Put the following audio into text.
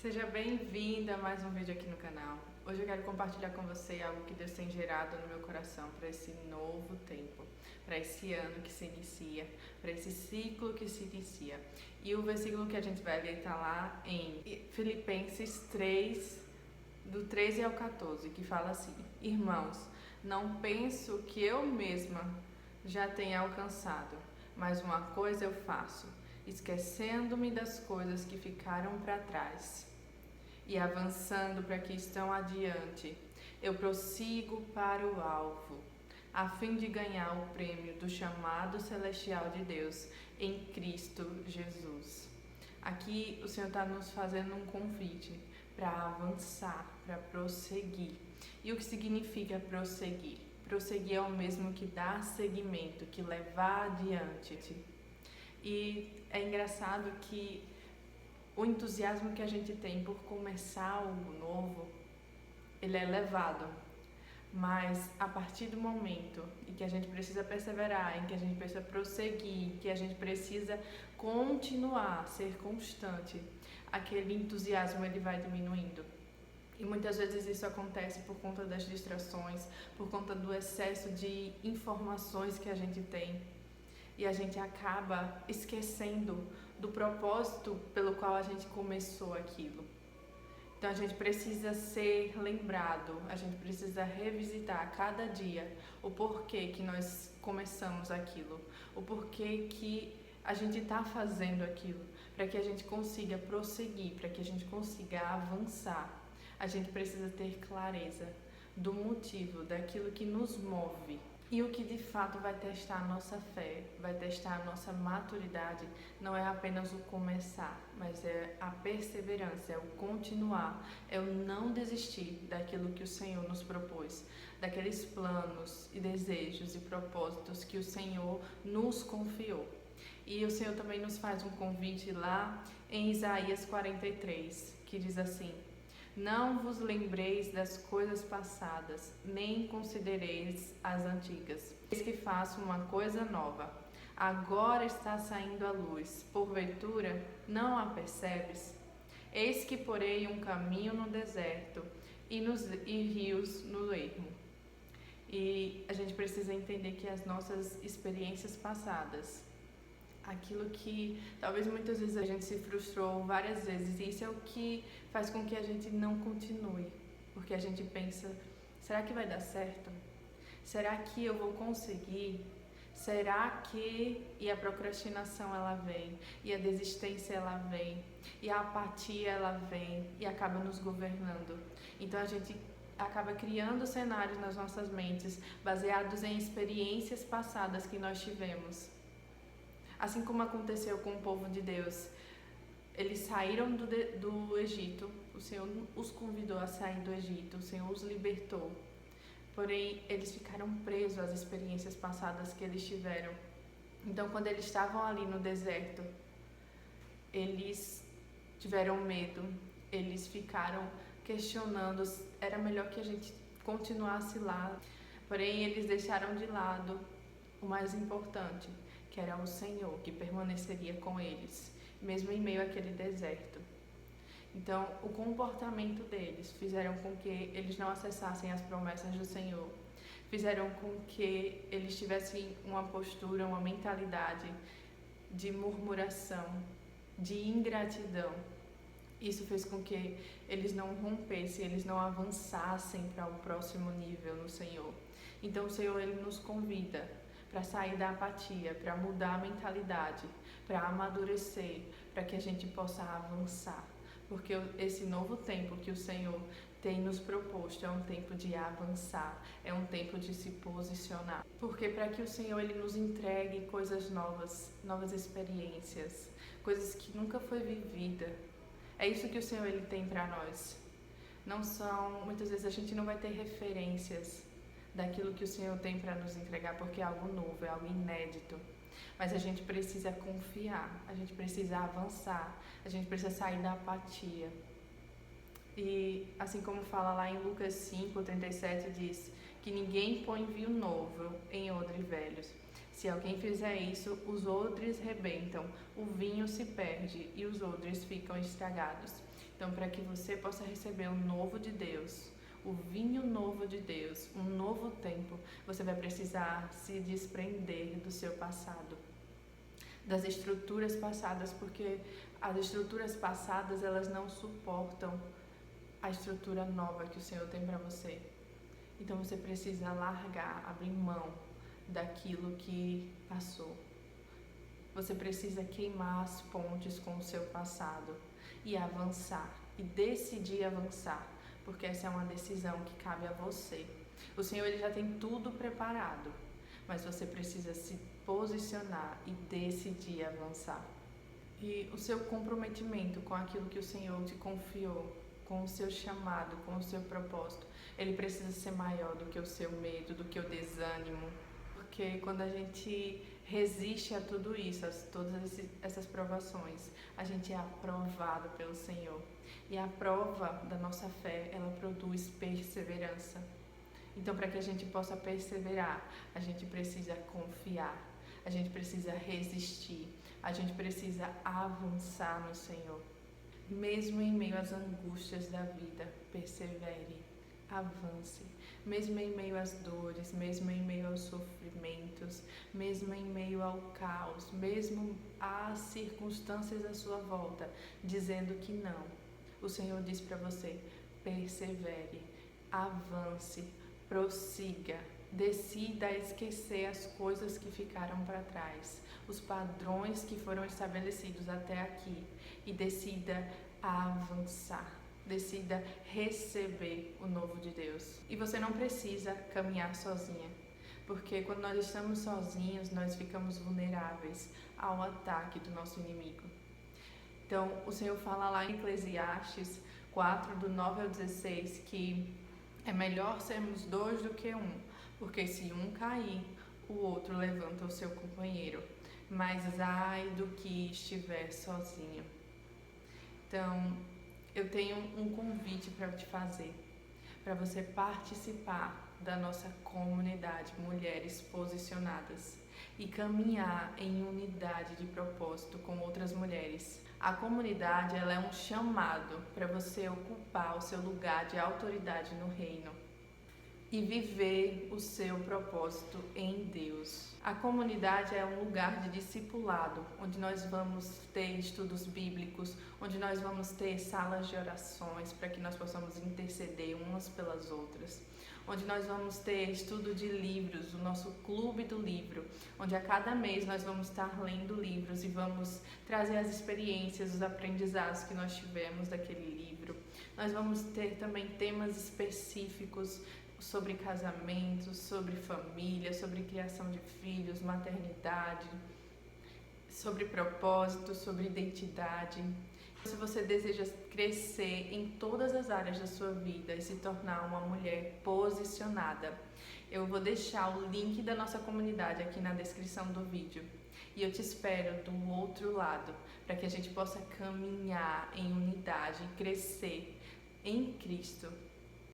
Seja bem-vinda a mais um vídeo aqui no canal. Hoje eu quero compartilhar com você algo que Deus tem gerado no meu coração para esse novo tempo, para esse ano que se inicia, para esse ciclo que se inicia. E o versículo que a gente vai ler está lá em Filipenses 3, do 13 ao 14, que fala assim: Irmãos, não penso que eu mesma já tenha alcançado, mas uma coisa eu faço, esquecendo-me das coisas que ficaram para trás e avançando para que estão adiante, eu prossigo para o alvo, a fim de ganhar o prêmio do chamado celestial de Deus em Cristo Jesus. Aqui o Senhor está nos fazendo um convite para avançar, para prosseguir. E o que significa prosseguir? Prosseguir é o mesmo que dar seguimento, que levar adiante. E é engraçado que o entusiasmo que a gente tem por começar algo novo, ele é elevado. Mas a partir do momento em que a gente precisa perseverar, em que a gente precisa prosseguir, que a gente precisa continuar, ser constante, aquele entusiasmo ele vai diminuindo. E muitas vezes isso acontece por conta das distrações, por conta do excesso de informações que a gente tem. E a gente acaba esquecendo do propósito pelo qual a gente começou aquilo. Então a gente precisa ser lembrado, a gente precisa revisitar a cada dia o porquê que nós começamos aquilo, o porquê que a gente está fazendo aquilo, para que a gente consiga prosseguir, para que a gente consiga avançar. A gente precisa ter clareza do motivo, daquilo que nos move. E o que de fato vai testar a nossa fé, vai testar a nossa maturidade, não é apenas o começar, mas é a perseverança, é o continuar, é o não desistir daquilo que o Senhor nos propôs, daqueles planos e desejos e propósitos que o Senhor nos confiou. E o Senhor também nos faz um convite lá em Isaías 43, que diz assim: Não vos lembreis das coisas passadas, nem considereis as antigas. Eis que faço uma coisa nova. Agora está saindo a luz. Porventura, não a percebes? Eis que porei um caminho no deserto e rios no ermo. E a gente precisa entender que as nossas experiências passadas, aquilo que talvez muitas vezes a gente se frustrou várias vezes, e isso é o que faz com que a gente não continue, porque a gente pensa: será que vai dar certo? Será que eu vou conseguir? Será que... E a procrastinação ela vem, e a desistência ela vem, e a apatia ela vem e acaba nos governando. Então a gente acaba criando cenários nas nossas mentes baseados em experiências passadas que nós tivemos. Assim como aconteceu com o povo de Deus, eles saíram do Egito, o Senhor os convidou a sair do Egito, o Senhor os libertou. Porém, eles ficaram presos às experiências passadas que eles tiveram. Então, quando eles estavam ali no deserto, eles tiveram medo, eles ficaram questionando, era melhor que a gente continuasse lá. Porém, eles deixaram de lado o mais importante, que era o Senhor, que permaneceria com eles, mesmo em meio àquele deserto. Então, o comportamento deles fizeram com que eles não acessassem as promessas do Senhor, fizeram com que eles tivessem uma postura, uma mentalidade de murmuração, de ingratidão. Isso fez com que eles não rompessem, eles não avançassem para o próximo nível no Senhor. Então, o Senhor ele nos convida para sair da apatia, para mudar a mentalidade, para amadurecer, para que a gente possa avançar. Porque esse novo tempo que o Senhor tem nos proposto é um tempo de avançar, é um tempo de se posicionar. Porque para que o Senhor ele nos entregue coisas novas, novas experiências, coisas que nunca foi vivida. É isso que o Senhor ele tem para nós. Não são, muitas vezes a gente não vai ter referências daquilo que o Senhor tem para nos entregar, porque é algo novo, é algo inédito. Mas a gente precisa confiar, a gente precisa avançar, a gente precisa sair da apatia. E assim como fala lá em Lucas 5:37, diz que ninguém põe vinho novo em odres velhos. Se alguém fizer isso, os odres rebentam, o vinho se perde e os odres ficam estragados. Então, para que você possa receber o novo de Deus, o vinho novo de Deus, um novo tempo, você vai precisar se desprender do seu passado, das estruturas passadas, porque as estruturas passadas, elas não suportam a estrutura nova que o Senhor tem para você. Então você precisa largar, abrir mão daquilo que passou. Você precisa queimar as pontes com o seu passado e avançar, e decidir avançar, porque essa é uma decisão que cabe a você. O Senhor, ele já tem tudo preparado, mas você precisa se posicionar e decidir avançar. E o seu comprometimento com aquilo que o Senhor te confiou, com o seu chamado, com o seu propósito, ele precisa ser maior do que o seu medo, do que o desânimo. Porque quando a gente resiste a tudo isso, a todas essas provações, a gente é aprovado pelo Senhor. E a prova da nossa fé, ela produz perseverança. Então, para que a gente possa perseverar, a gente precisa confiar, a gente precisa resistir, a gente precisa avançar no Senhor. Mesmo em meio às angústias da vida, persevere, avance. Mesmo em meio às dores, mesmo em meio aos sofrimentos, mesmo em meio ao caos, mesmo às circunstâncias à sua volta, dizendo que não. O Senhor diz para você, persevere, avance, prossiga, decida esquecer as coisas que ficaram para trás, os padrões que foram estabelecidos até aqui, e decida avançar, decida receber o novo de Deus. E você não precisa caminhar sozinha, porque quando nós estamos sozinhos, nós ficamos vulneráveis ao ataque do nosso inimigo. Então, o Senhor fala lá em Eclesiastes 4, do 9 ao 16, que é melhor sermos dois do que um, porque se um cair, o outro levanta o seu companheiro. Mas ai do que estiver sozinho. Então, eu tenho um convite para te fazer, para você participar da nossa comunidade Mulheres Posicionadas e caminhar em unidade de propósito com outras mulheres. A comunidade, ela é um chamado para você ocupar o seu lugar de autoridade no reino e viver o seu propósito em Deus. A comunidade é um lugar de discipulado, onde nós vamos ter estudos bíblicos, onde nós vamos ter salas de orações para que nós possamos interceder umas pelas outras, onde nós vamos ter estudo de livros, o nosso clube do livro, onde a cada mês nós vamos estar lendo livros e vamos trazer as experiências, os aprendizados que nós tivemos daquele livro. Nós vamos ter também temas específicos sobre casamento, sobre família, sobre criação de filhos, maternidade, sobre propósito, sobre identidade. Se você deseja crescer em todas as áreas da sua vida e se tornar uma mulher posicionada, eu vou deixar o link da nossa comunidade aqui na descrição do vídeo. E eu te espero do outro lado, para que a gente possa caminhar em unidade e crescer em Cristo.